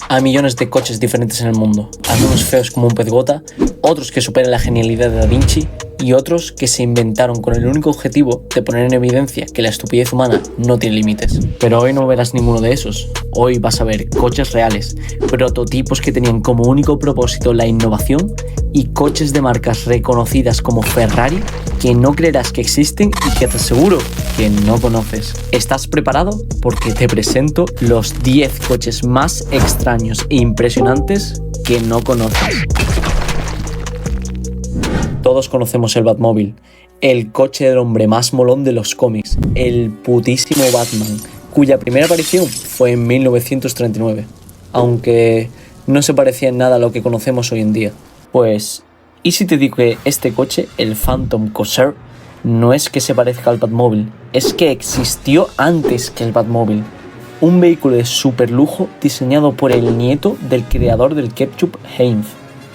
a millones de coches diferentes en el mundo, algunos feos como un pez gota, otros que superan la genialidad de Da Vinci y otros que se inventaron con el único objetivo de poner en evidencia que la estupidez humana no tiene límites. Pero hoy no verás ninguno de esos. Hoy vas a ver coches reales, prototipos que tenían como único propósito la innovación y coches de marcas reconocidas como Ferrari que no creerás que existen y que te aseguro que no conoces. ¿Estás preparado? Porque te presento los 10 coches más extraños e impresionantes que no conoces. Todos conocemos el Batmóvil, el coche del hombre más molón de los cómics, el putísimo Batman, cuya primera aparición fue en 1939, aunque no se parecía en nada a lo que conocemos hoy en día. Pues, ¿y si te digo que este coche, el Phantom Corsair, no es que se parezca al Batmóvil, es que existió antes que el Batmóvil? Un vehículo de superlujo diseñado por el nieto del creador del ketchup Heinz.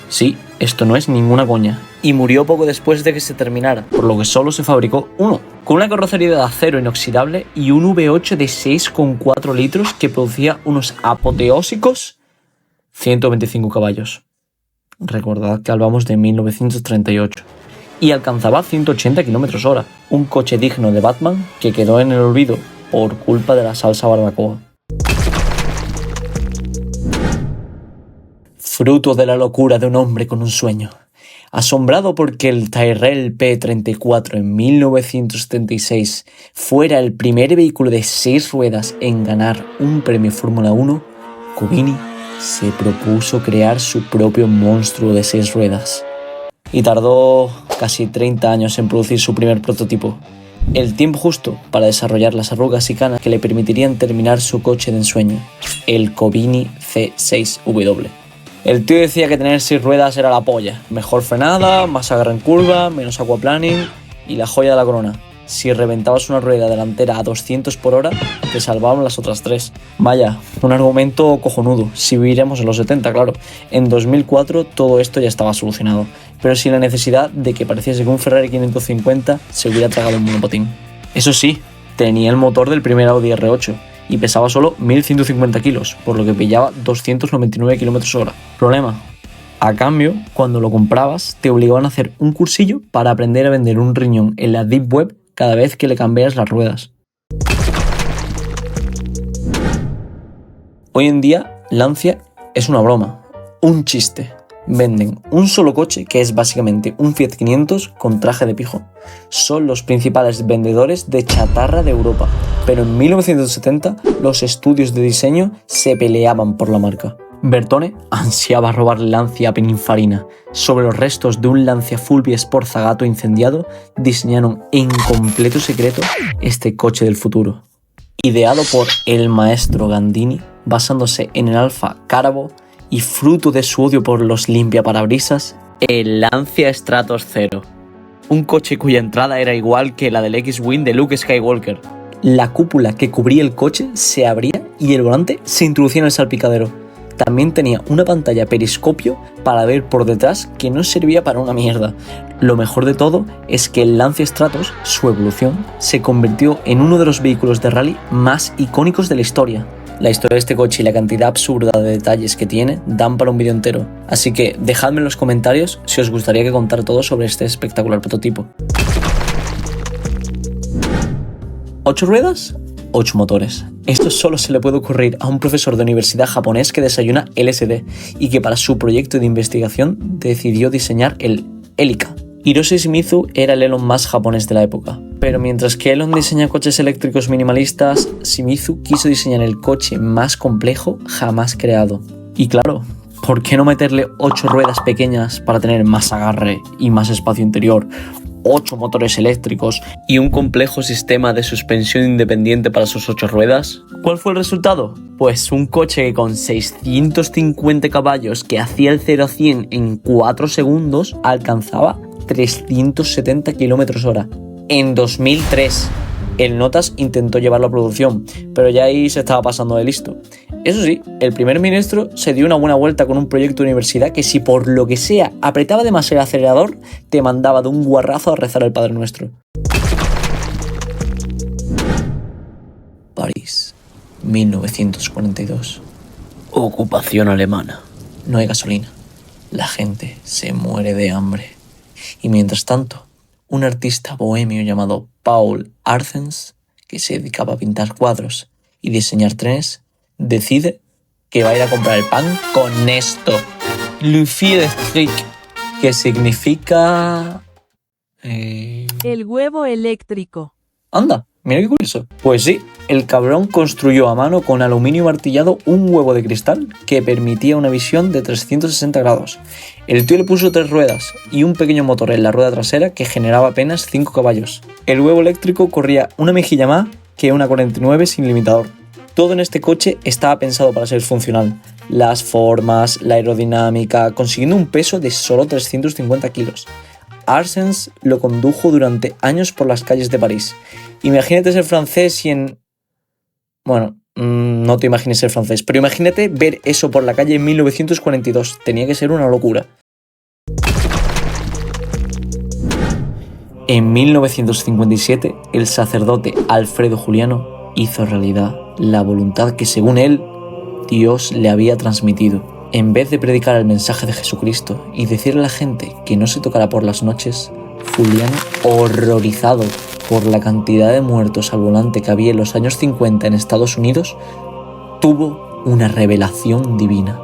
Sí, esto no es ninguna coña. Y murió poco después de que se terminara, por lo que solo se fabricó uno, con una carrocería de acero inoxidable y un V8 de 6,4 litros que producía unos apoteósicos 125 caballos. Recordad que hablamos de 1938. Y alcanzaba 180 km/h, un coche digno de Batman que quedó en el olvido por culpa de la salsa barbacoa. Fruto de la locura de un hombre con un sueño. Asombrado porque el Tyrrell P34 en 1976 fuera el primer vehículo de 6 ruedas en ganar un premio Fórmula 1, Covini se propuso crear su propio monstruo de 6 ruedas. Y tardó casi 30 años en producir su primer prototipo. El tiempo justo para desarrollar las arrugas y canas que le permitirían terminar su coche de ensueño, el Covini C6W. El tío decía que tener 6 ruedas era la polla. Mejor frenada, más agarre en curva, menos aquaplaning y la joya de la corona. Si reventabas una rueda delantera a 200 por hora, te salvaban las otras 3. Vaya, un argumento cojonudo, si viviéramos en los 70, claro. En 2004 todo esto ya estaba solucionado, pero sin la necesidad de que pareciese que un Ferrari 550 se hubiera tragado un monopatín. Eso sí, tenía el motor del primer Audi R8 y pesaba solo 1150 kilos, por lo que pillaba 299 km/h. Problema: a cambio, cuando lo comprabas, te obligaban a hacer un cursillo para aprender a vender un riñón en la Deep Web cada vez que le cambias las ruedas. Hoy en día, Lancia es una broma, un chiste. Venden un solo coche que es básicamente un Fiat 500 con traje de pijo. Son los principales vendedores de chatarra de Europa, pero en 1970 los estudios de diseño se peleaban por la marca. Bertone ansiaba robar Lancia a Pininfarina. Sobre los restos de un Lancia Fulvia Sport Zagato incendiado, diseñaron en completo secreto este coche del futuro. Ideado por el maestro Gandini, basándose en el Alfa Carabo y fruto de su odio por los limpiaparabrisas, el Lancia Stratos Zero. Un coche cuya entrada era igual que la del X-Wing de Luke Skywalker. La cúpula que cubría el coche se abría y el volante se introducía en el salpicadero. También tenía una pantalla periscopio para ver por detrás que no servía para una mierda. Lo mejor de todo es que el Lancia Stratos, su evolución, se convirtió en uno de los vehículos de rally más icónicos de la historia. La historia de este coche y la cantidad absurda de detalles que tiene dan para un vídeo entero. Así que dejadme en los comentarios si os gustaría que contara todo sobre este espectacular prototipo. 8 ruedas, 8 motores. Esto solo se le puede ocurrir a un profesor de universidad japonés que desayuna LSD y que para su proyecto de investigación decidió diseñar el Helica. Hiroshi Shimizu era el Elon Musk japonés de la época, pero mientras que Elon diseña coches eléctricos minimalistas, Shimizu quiso diseñar el coche más complejo jamás creado. Y claro, ¿por qué no meterle 8 ruedas pequeñas para tener más agarre y más espacio interior? 8 motores eléctricos y un complejo sistema de suspensión independiente para sus 8 ruedas. ¿Cuál fue el resultado? Pues un coche que con 650 caballos que hacía el 0 a 100 en 4 segundos alcanzaba 370 km/h. En 2003, el Notas intentó llevarlo a producción, pero ya ahí se estaba pasando de listo. Eso sí, el primer ministro se dio una buena vuelta con un proyecto de universidad que si por lo que sea apretaba demasiado el acelerador, te mandaba de un guarrazo a rezar el Padre Nuestro. París, 1942. Ocupación alemana. No hay gasolina. La gente se muere de hambre. Y mientras tanto, un artista bohemio llamado Paul Arens, que se dedicaba a pintar cuadros y diseñar trenes, decide que va a ir a comprar el pan con esto. Le Fil-Electrique, que significa... El huevo eléctrico. Anda, mira qué curioso. Pues sí, el cabrón construyó a mano con aluminio martillado un huevo de cristal que permitía una visión de 360 grados. El tío le puso 3 ruedas y un pequeño motor en la rueda trasera que generaba apenas 5 caballos. El huevo eléctrico corría una mejilla más que una 49 sin limitador. Todo en este coche estaba pensado para ser funcional. Las formas, la aerodinámica, consiguiendo un peso de solo 350 kilos. Arens lo condujo durante años por las calles de París. Imagínate ser francés y en... Bueno, no te imagines ser francés, pero imagínate ver eso por la calle en 1942. Tenía que ser una locura. En 1957, el sacerdote Alfredo Juliano hizo realidad la voluntad que, según él, Dios le había transmitido. En vez de predicar el mensaje de Jesucristo y decirle a la gente que no se tocara por las noches, Juliano, horrorizado por la cantidad de muertos al volante que había en los años 50 en Estados Unidos, tuvo una revelación divina.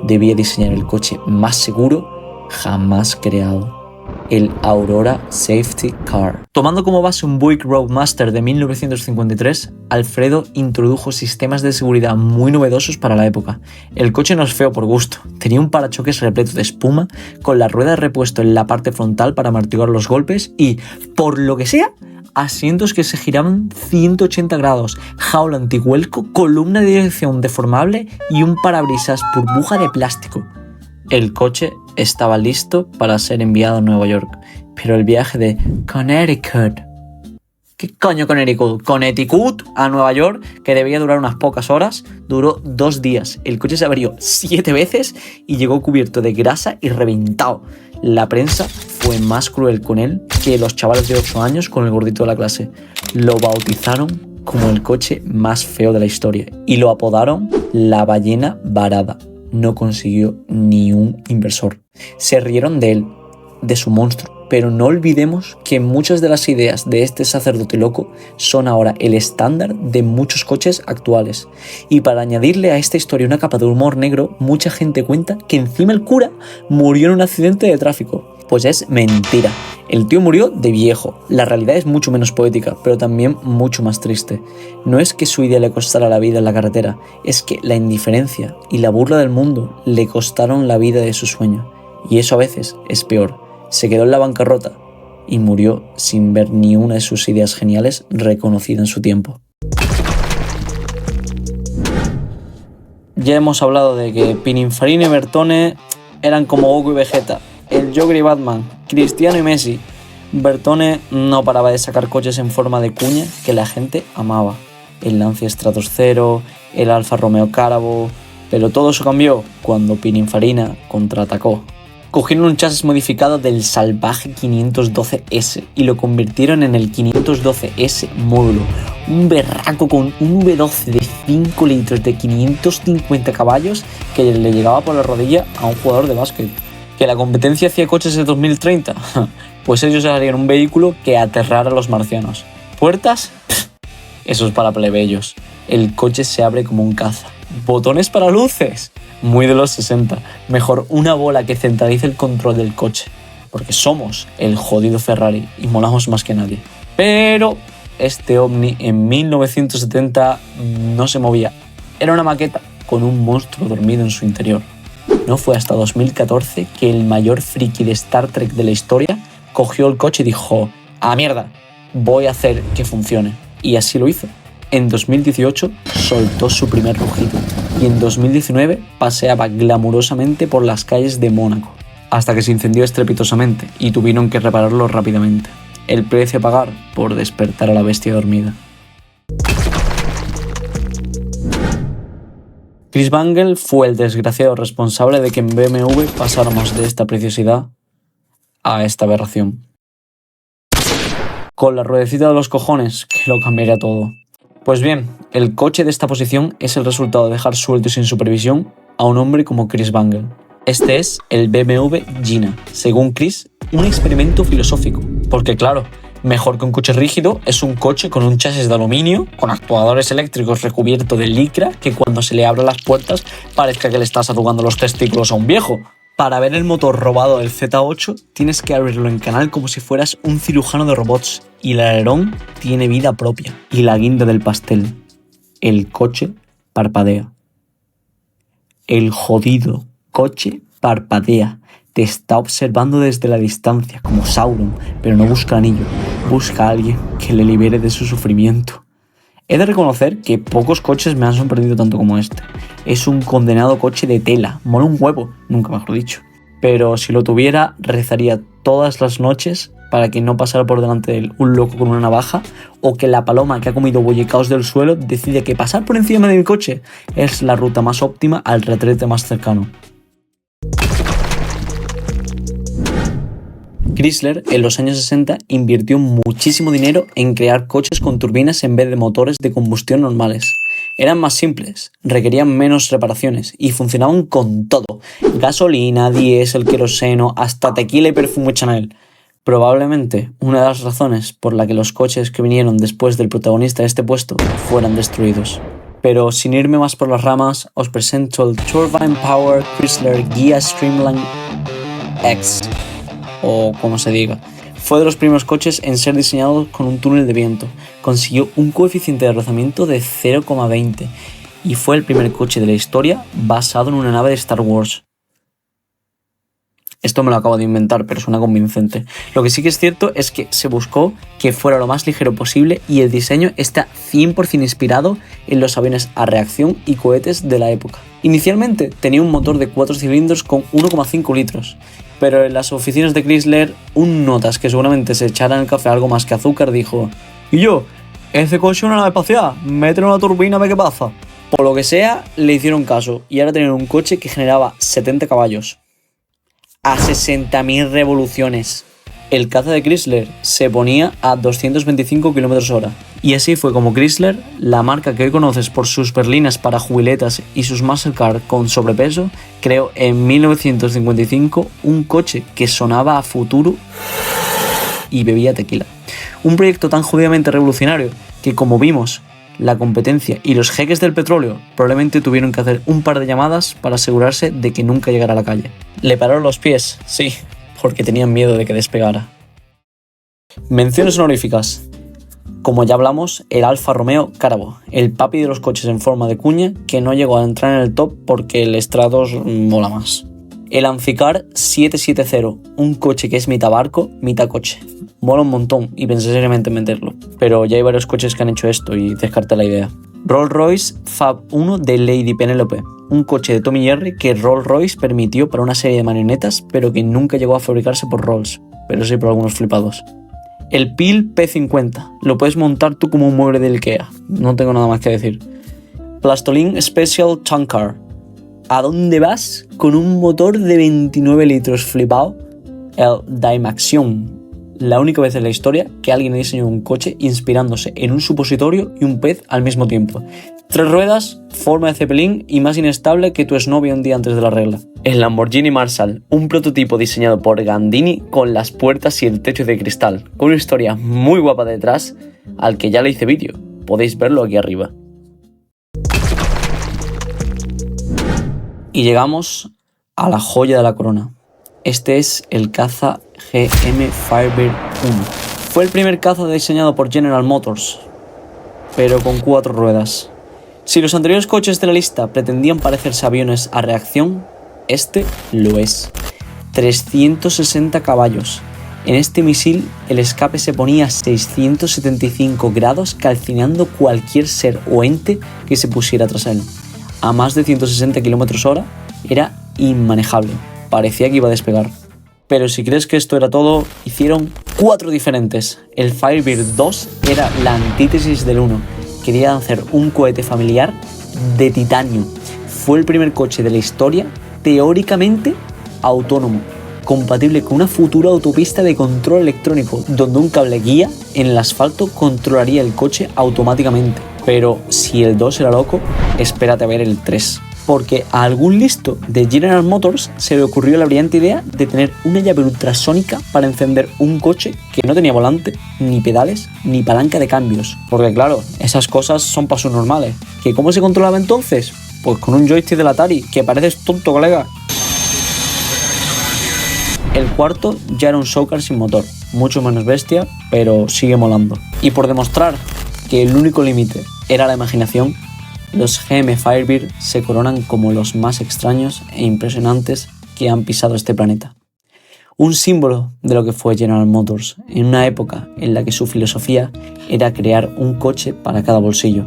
Debía diseñar el coche más seguro jamás creado. El Aurora Safety Car. Tomando como base un Buick Roadmaster de 1953, Alfredo introdujo sistemas de seguridad muy novedosos para la época. El coche no es feo por gusto. Tenía un parachoques repleto de espuma, con la rueda repuesto en la parte frontal para amortiguar los golpes y, por lo que sea, asientos que se giraban 180 grados, jaula antivuelco, columna de dirección deformable y un parabrisas burbuja de plástico. El coche estaba listo para ser enviado a Nueva York, pero el viaje de Connecticut... ¿Qué coño Connecticut? Connecticut a Nueva York, que debía durar unas pocas horas, duró 2 días. El coche se abrió 7 veces y llegó cubierto de grasa y reventado. La prensa fue más cruel con él que los chavales de 8 años con el gordito de la clase. Lo bautizaron como el coche más feo de la historia y lo apodaron la ballena varada. No consiguió ni un inversor. Se rieron de él, de su monstruo, pero no olvidemos que muchas de las ideas de este sacerdote loco son ahora el estándar de muchos coches actuales. Y para añadirle a esta historia una capa de humor negro, mucha gente cuenta que encima el cura murió en un accidente de tráfico. Pues es mentira. El tío murió de viejo. La realidad es mucho menos poética, pero también mucho más triste. No es que su idea le costara la vida en la carretera, es que la indiferencia y la burla del mundo le costaron la vida de su sueño. Y eso a veces es peor. Se quedó en la bancarrota y murió sin ver ni una de sus ideas geniales reconocida en su tiempo. Ya hemos hablado de que Pininfarina y Bertone eran como Goku y Vegeta, el Joker y Batman, Cristiano y Messi. Bertone no paraba de sacar coches en forma de cuña que la gente amaba. El Lancia Stratos 0, el Alfa Romeo Caravelle, pero todo eso cambió cuando Pininfarina contraatacó. Cogieron un chasis modificado del salvaje 512S y lo convirtieron en el 512S módulo, un berraco con un V12 de 5 litros de 550 caballos que le llegaba por la rodilla a un jugador de básquet. ¿Que la competencia hacía coches de 2030? Pues ellos harían un vehículo que aterrara a los marcianos. ¿Puertas? Eso es para plebeyos. El coche se abre como un caza. ¿Botones para luces? Muy de los 60. Mejor una bola que centralice el control del coche. Porque somos el jodido Ferrari y molamos más que nadie. Pero este Omni en 1970 no se movía. Era una maqueta con un monstruo dormido en su interior. No fue hasta 2014 que el mayor friki de Star Trek de la historia cogió el coche y dijo: ¡a mierda! Voy a hacer que funcione. Y así lo hizo. En 2018 soltó su primer rugido y en 2019 paseaba glamurosamente por las calles de Mónaco, hasta que se incendió estrepitosamente y tuvieron que repararlo rápidamente. El precio a pagar por despertar a la bestia dormida. Chris Bangle fue el desgraciado responsable de que en BMW pasáramos de esta preciosidad a esta aberración. Con la ruedecita de los cojones, que lo cambiaría todo. Pues bien, el coche de esta posición es el resultado de dejar suelto y sin supervisión a un hombre como Chris Bangle. Este es el BMW Gina, según Chris, un experimento filosófico, porque claro, mejor que un coche rígido es un coche con un chasis de aluminio, con actuadores eléctricos recubierto de licra, que cuando se le abran las puertas parezca que le estás arrugando los testículos a un viejo. Para ver el motor robado del Z8 tienes que abrirlo en canal como si fueras un cirujano de robots, y el alerón tiene vida propia. Y la guinda del pastel, el coche parpadea. El jodido coche parpadea. Te está observando desde la distancia, como Sauron, pero no busca anillo, busca a alguien que le libere de su sufrimiento. He de reconocer que pocos coches me han sorprendido tanto como este. Es un condenado coche de tela, mola un huevo, nunca mejor dicho. Pero si lo tuviera, rezaría todas las noches para que no pasara por delante de él un loco con una navaja, o que la paloma que ha comido bollicaos del suelo decide que pasar por encima de mi coche es la ruta más óptima al retrete más cercano. Chrysler en los años 60 invirtió muchísimo dinero en crear coches con turbinas en vez de motores de combustión normales. Eran más simples, requerían menos reparaciones y funcionaban con todo: gasolina, diésel, queroseno, hasta tequila y perfume Chanel. Probablemente una de las razones por la que los coches que vinieron después del protagonista de este puesto fueran destruidos. Pero sin irme más por las ramas, os presento el Turbine Power Chrysler Ghia Streamline X, o como se diga. Fue de los primeros coches en ser diseñados con un túnel de viento. Consiguió un coeficiente de rozamiento de 0,20 y fue el primer coche de la historia basado en una nave de Star Wars. Esto me lo acabo de inventar, pero suena convincente. Lo que sí que es cierto es que se buscó que fuera lo más ligero posible y el diseño está 100% inspirado en los aviones a reacción y cohetes de la época. Inicialmente tenía un motor de 4 cilindros con 1,5 litros, pero en las oficinas de Chrysler, un notas que seguramente se echara en el café algo más que azúcar dijo: "Y yo, ese coche es una nave espacial, métele una turbina a ver qué pasa". Por lo que sea, le hicieron caso y ahora tenían un coche que generaba 70 caballos. A 60.000 revoluciones. El caza de Chrysler se ponía a 225 km/h. Y así fue como Chrysler, la marca que hoy conoces por sus berlinas para jubiletas y sus muscle car con sobrepeso, creó en 1955 un coche que sonaba a futuro y bebía tequila. Un proyecto tan jodidamente revolucionario que, como vimos, la competencia y los jeques del petróleo probablemente tuvieron que hacer un par de llamadas para asegurarse de que nunca llegara a la calle. Le pararon los pies, sí, porque tenían miedo de que despegara. Menciones honoríficas. Como ya hablamos, el Alfa Romeo Carabo, el papi de los coches en forma de cuña, que no llegó a entrar en el top porque el Stratos mola más. El Amphicar 770, un coche que es mitad barco, mitad coche. Mola un montón y pensé seriamente en meterlo, pero ya hay varios coches que han hecho esto y descarté la idea. Rolls-Royce Fab 1 de Lady Penelope, un coche de Tom y Jerry que Rolls-Royce permitió para una serie de marionetas, pero que nunca llegó a fabricarse por Rolls, pero sí por algunos flipados. El Pil P50, lo puedes montar tú como un mueble de Ikea, no tengo nada más que decir. Plastolin Special Tank Car, ¿a dónde vas con un motor de 29 litros flipado? El Dymaxion, la única vez en la historia que alguien diseñó un coche inspirándose en un supositorio y un pez al mismo tiempo. 3 ruedas, forma de cepelín y más inestable que tu exnovia un día antes de la regla. El Lamborghini Marshall, un prototipo diseñado por Gandini con las puertas y el techo de cristal, con una historia muy guapa detrás, al que ya le hice vídeo, podéis verlo aquí arriba. Y llegamos a la joya de la corona. Este es el caza GM Firebird 1. Fue el primer caza diseñado por General Motors, pero con 4 ruedas. Si los anteriores coches de la lista pretendían parecerse a aviones a reacción, este lo es. 360 caballos. En este misil el escape se ponía a 675 grados, calcinando cualquier ser o ente que se pusiera tras él. A más de 160 km/h era inmanejable, parecía que iba a despegar. Pero si crees que esto era todo, hicieron 4 diferentes. El Firebird 2 era la antítesis del 1. Querían hacer un cohete familiar de titanio. Fue el primer coche de la historia teóricamente autónomo, compatible con una futura autopista de control electrónico, donde un cable guía en el asfalto controlaría el coche automáticamente, Pero si el 2 era loco, espérate a ver el 3. Porque a algún listo de General Motors se le ocurrió la brillante idea de tener una llave ultrasónica para encender un coche que no tenía volante, ni pedales, ni palanca de cambios. Porque claro, esas cosas son pasos normales. ¿Que cómo se controlaba entonces? Pues con un joystick del Atari, que pareces tonto, colega. El cuarto ya era un Show-Car sin motor, mucho menos bestia, pero sigue molando. Y por demostrar que el único límite era la imaginación, los GM Firebird se coronan como los más extraños e impresionantes que han pisado este planeta. Un símbolo de lo que fue General Motors en una época en la que su filosofía era crear un coche para cada bolsillo.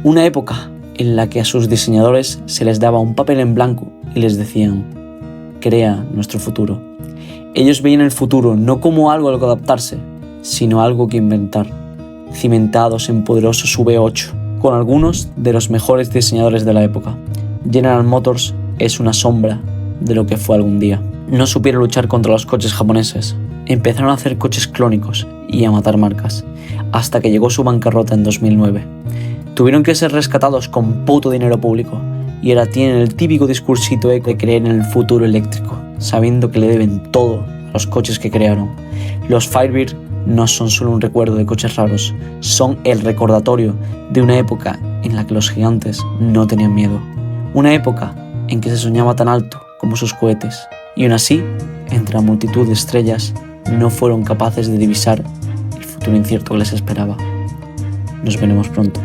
Una época en la que a sus diseñadores se les daba un papel en blanco y les decían: crea nuestro futuro. Ellos veían el futuro no como algo a lo que adaptarse, sino algo que inventar, cimentados en poderosos V8, con algunos de los mejores diseñadores de la época. General Motors es una sombra de lo que fue algún día. No supieron luchar contra los coches japoneses. Empezaron a hacer coches clónicos y a matar marcas, hasta que llegó su bancarrota en 2009. Tuvieron que ser rescatados con puto dinero público y ahora tienen el típico discursito de creer en el futuro eléctrico, sabiendo que le deben todo a los coches que crearon. Los Firebird no son solo un recuerdo de coches raros, son el recordatorio de una época en la que los gigantes no tenían miedo. Una época en que se soñaba tan alto como sus cohetes, y aún así, entre la multitud de estrellas, no fueron capaces de divisar el futuro incierto que les esperaba. Nos veremos pronto.